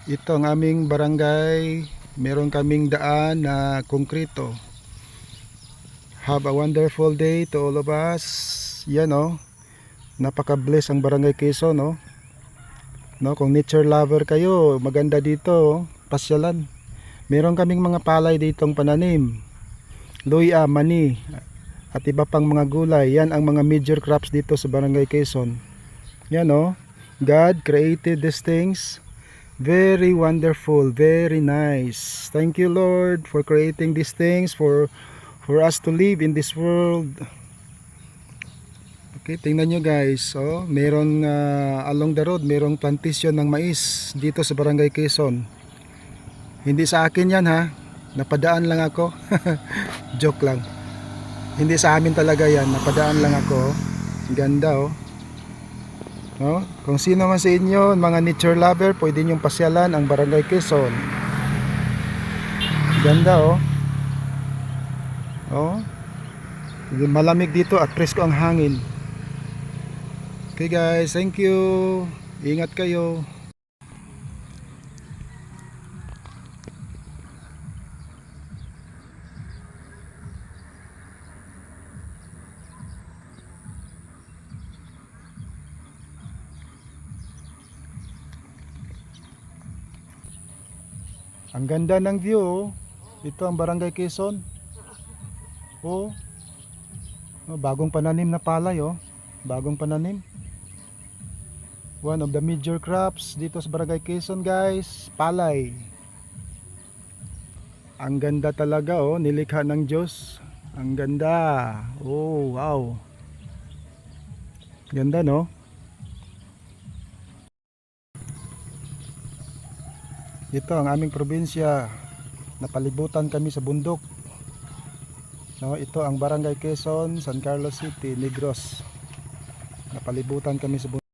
Ito ang aming barangay. Meron kaming daan na konkreto. Have a wonderful day to all of us. Yan napaka-bless ang Barangay Quezon kung nature lover kayo, maganda dito pasyalan. Meron kaming mga palay ditong pananim. Luya, mani at iba pang mga gulay. Yan ang mga major crops dito sa Barangay Quezon. Yan God created these things. Very wonderful, very nice. Thank you, Lord, for creating these things for us to live in this world. Okay, tingnan nyo guys. Meron along the road, merong plantation ng mais dito sa Barangay Quezon. Hindi sa akin yan ha. Napadaan lang ako. Joke lang. Hindi sa amin talaga yan. Napadaan lang ako. Ganda Kung sino man sa inyo, mga nature lover, pwede nyong pasyalan ang Barangay Quezon. Ganda malamig dito at presko ang hangin. Okay guys, thank you. Ingat kayo. Ang ganda ng view Ito ang Barangay Quezon. Bagong pananim na palay Bagong pananim. One of the major crops dito sa Barangay Quezon guys, palay. Ang ganda talaga nilikha ng Diyos. Ang ganda. Wow. Ganda Ito ang aming probinsya. Napalibutan kami sa bundok. Ito ang Barangay Quezon, San Carlos City, Negros. Napalibutan kami sa bundok.